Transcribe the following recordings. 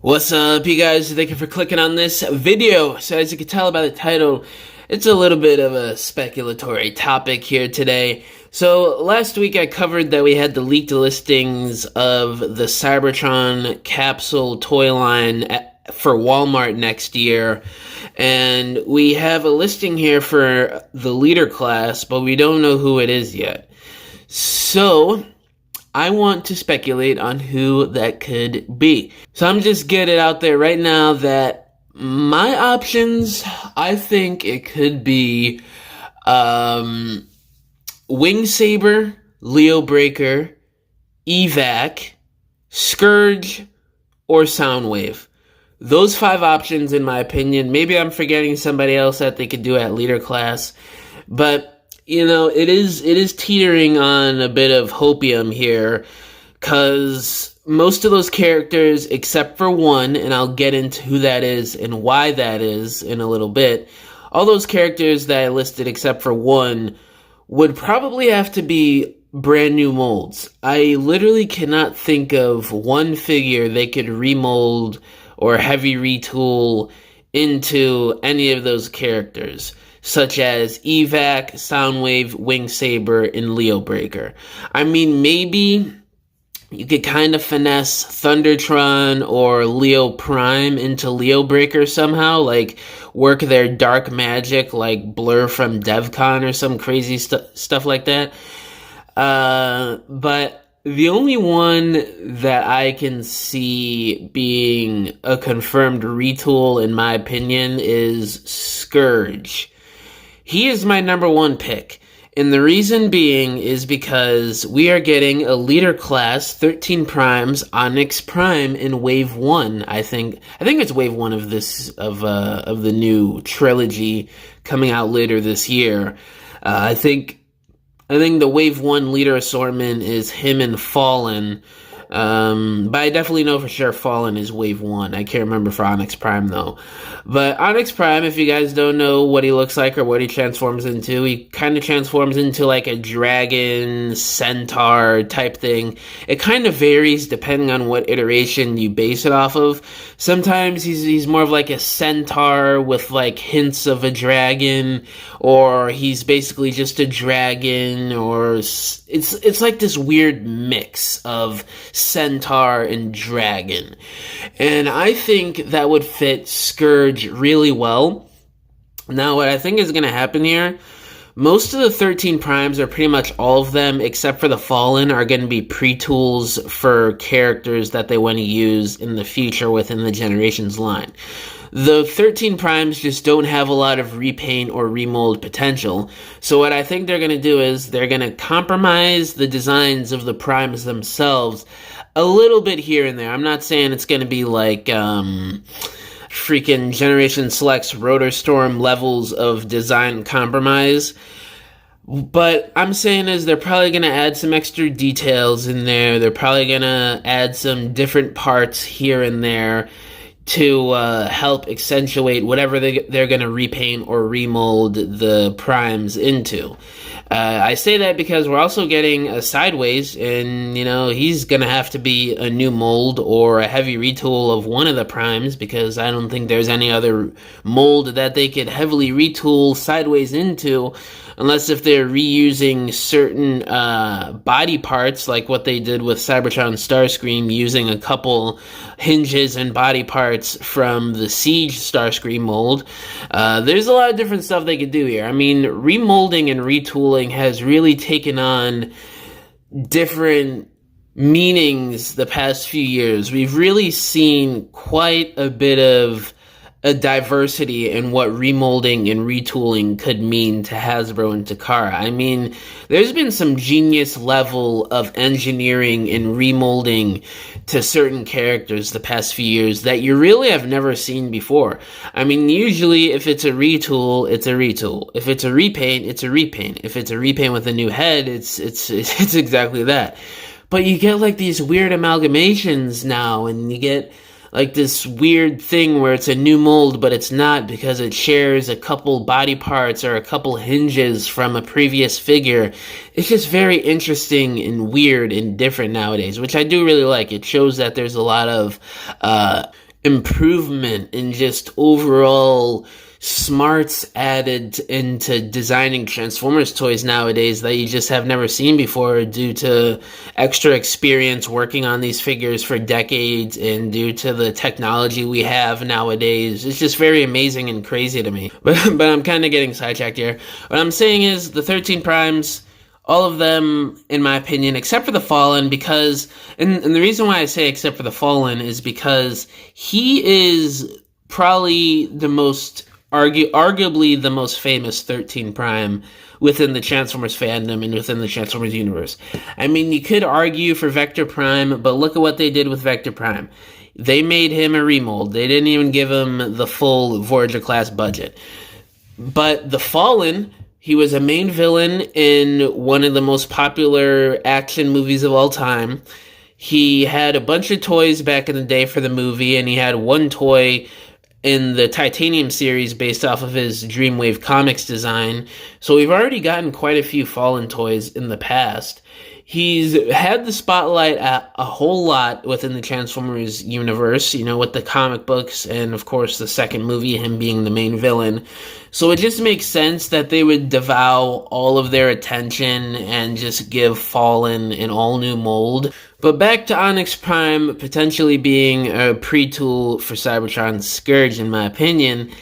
What's up, you guys? Thank you for clicking on this video. So as you can tell by the title, it's a little bit of a speculatory topic here today. So last week I covered that we had the leaked listings of the Cybertron capsule toy line for Walmart next year. And we have a listing here for the leader class, but we don't know who it is yet. So I want to speculate on who that could be. So I'm just getting it out there right now that my options, I think it could be Wing Saber, Leo Breaker, Evac, Scourge, or Soundwave. Those 5 options in my opinion. Maybe I'm forgetting somebody else that they could do at leader class, but you know, it is teetering on a bit of hopium here, because most of those characters, except for one, and I'll get into who that is and why that is in a little bit, all those characters that I listed except for one would probably have to be brand new molds. I literally cannot think of one figure they could remold or heavy retool into any of those characters, such as Evac, Soundwave, Wing Saber, and Leo Breaker. I mean, maybe you could kind of finesse Thundertron or Leo Prime into Leo Breaker somehow, like work their dark magic like Blur from DevCon or some crazy stuff like that. But the only one that I can see being a confirmed retool, in my opinion, is Scourge. He is my number 1 pick, and the reason being is because we are getting a leader class 13 primes ONYX Prime in Wave 1. I think it's Wave 1 of this of the new trilogy coming out later this year. I think the Wave 1 leader assortment is him and Fallen. But I definitely know for sure Fallen is Wave 1. I can't remember for ONYX Prime though. But ONYX Prime, if you guys don't know what he looks like or what he transforms into, he kind of transforms into like a dragon, centaur type thing. It kind of varies depending on what iteration you base it off of. Sometimes he's more of like a centaur with like hints of a dragon, or he's basically just a dragon, or it's like this weird mix of centaur and dragon. And I think that would fit Scourge really well. Now, what I think is going to happen here, most of the 13 primes, or pretty much all of them except for the Fallen, are going to be pre-tools for characters that they want to use in the future within the Generations line. The 13 primes just don't have a lot of repaint or remold potential. So what I think they're going to do is they're going to compromise the designs of the primes themselves a little bit here and there. I'm not saying it's going to be like freaking Generation Select's Rotor Storm levels of design compromise. But I'm saying is they're probably going to add some extra details in there. They're probably going to add some different parts here and there to help accentuate whatever they're going to repaint or remold the primes into. I say that because we're also getting a Sideways, and, you know, he's going to have to be a new mold or a heavy retool of one of the primes, because I don't think there's any other mold that they could heavily retool Sideways into, unless if they're reusing certain body parts, like what they did with Cybertron Starscream, using a couple hinges and body parts from the Siege Starscream mold. There's a lot of different stuff they could do here. I mean, remolding and retooling has really taken on different meanings the past few years. We've really seen quite a bit of a diversity in what remolding and retooling could mean to Hasbro and Takara. I mean, there's been some genius level of engineering and remolding to certain characters the past few years that you really have never seen before. I mean, usually if it's a retool, it's a retool. If it's a repaint, it's a repaint. If it's a repaint with a new head, it's exactly that. But you get like these weird amalgamations now, and you get like this weird thing where it's a new mold, but it's not, because it shares a couple body parts or a couple hinges from a previous figure. It's just very interesting and weird and different nowadays, which I do really like. It shows that there's a lot of improvement in just overall smarts added into designing Transformers toys nowadays that you just have never seen before, due to extra experience working on these figures for decades and due to the technology we have nowadays. It's just very amazing and crazy to me. But I'm kind of getting sidetracked here. What I'm saying is the 13 primes, all of them, in my opinion, except for the Fallen, because, and the reason why I say except for the Fallen is because he is probably the most, arguably the most famous 13 prime within the Transformers fandom and within the Transformers universe. I mean, you could argue for Vector Prime, but look at what they did with Vector Prime. They made him a remold. They didn't even give him the full Voyager class budget. But the Fallen, he was a main villain in one of the most popular action movies of all time. He had a bunch of toys back in the day for the movie, and he had one toy in the Titanium series based off of his Dreamwave Comics design. So we've already gotten quite a few Fallen toys in the past. He's had the spotlight a whole lot within the Transformers universe, you know, with the comic books and, of course, the second movie, him being the main villain. So it just makes sense that they would devour all of their attention and just give Fallen an all-new mold. But back to ONYX Prime potentially being a pre-tool for Cybertron Scourge, in my opinion.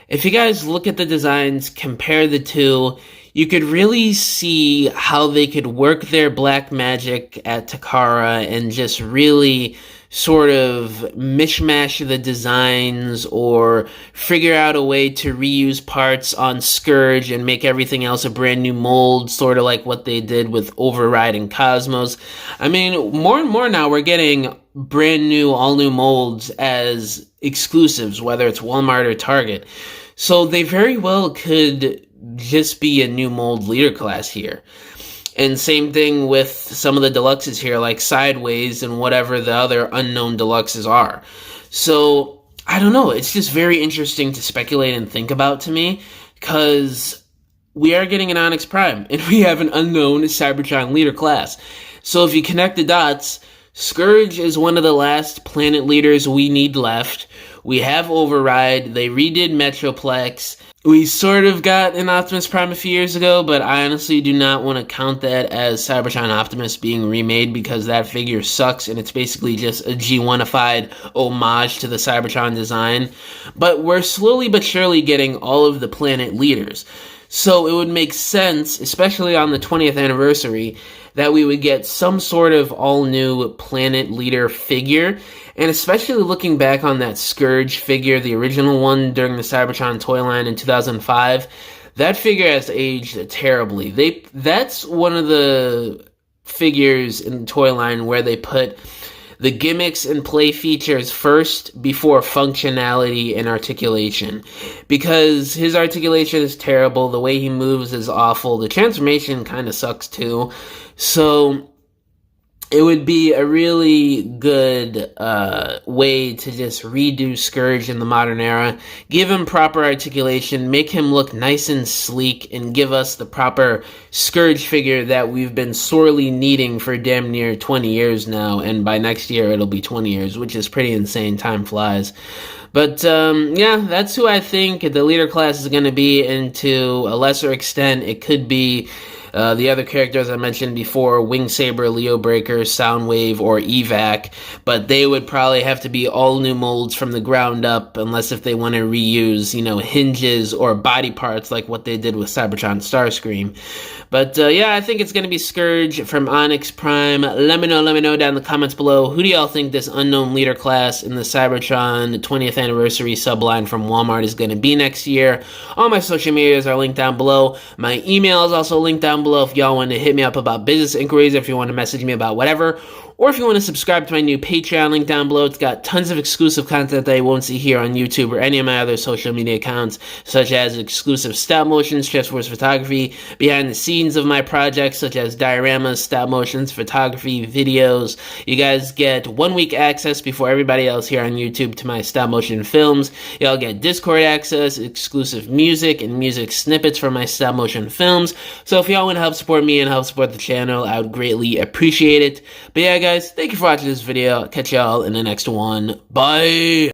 If you guys look at the designs, compare the two, you could really see how they could work their black magic at Takara and just really sort of mishmash the designs or figure out a way to reuse parts on Scourge and make everything else a brand new mold, sort of like what they did with Override and Cosmos. I mean, more and more now we're getting brand new, all new molds as exclusives, whether it's Walmart or Target. So they very well could just be a new mold leader class here. And same thing with some of the deluxes here, like Sideways and whatever the other unknown deluxes are. So, I don't know, it's just very interesting to speculate and think about to me, because we are getting an ONYX Prime, and we have an unknown Cybertron leader class. So if you connect the dots, Scourge is one of the last planet leaders we need left. We have Override, they redid Metroplex. We sort of got an Optimus Prime a few years ago, but I honestly do not want to count that as Cybertron Optimus being remade, because that figure sucks and it's basically just a G1-ified homage to the Cybertron design. But we're slowly but surely getting all of the planet leaders. So it would make sense, especially on the 20th anniversary, that we would get some sort of all-new planet leader figure. And especially looking back on that Scourge figure, the original one during the Cybertron toy line in 2005, that figure has aged terribly. That's one of the figures in the toy line where they put the gimmicks and play features first before functionality and articulation. Because his articulation is terrible, the way he moves is awful, the transformation kind of sucks too. So it would be a really good way to just redo Scourge in the modern era, give him proper articulation, make him look nice and sleek, and give us the proper Scourge figure that we've been sorely needing for damn near 20 years now, and by next year it'll be 20 years, which is pretty insane. Time flies. But, yeah, that's who I think the leader class is going to be, and to a lesser extent, it could be the other characters I mentioned before, Wing Saber, Leo Breaker, Soundwave, or Evac, but they would probably have to be all new molds from the ground up, unless if they want to reuse, you know, hinges or body parts like what they did with Cybertron Starscream. But, yeah, I think it's going to be Scourge from ONYX Prime. Let me know down in the comments below, who do y'all think this unknown leader class in the Cybertron 20th anniversary subline from Walmart is going to be next year? All my social medias are linked down below. My email is also linked down below if y'all want to hit me up about business inquiries, if you want to message me about whatever, or if you want to subscribe to my new Patreon, link down below. It's got tons of exclusive content that you won't see here on YouTube or any of my other social media accounts, such as exclusive stop motions, Transformers photography, behind the scenes of my projects, such as dioramas, stop motions, photography, videos. You guys get 1 week access before everybody else here on YouTube to my stop motion films. Y'all get Discord access, exclusive music, and music snippets from my stop motion films. So if y'all want to help support me and help support the channel, I would greatly appreciate it. But yeah, guys, thank you for watching this video. I'll catch y'all in the next one. Bye!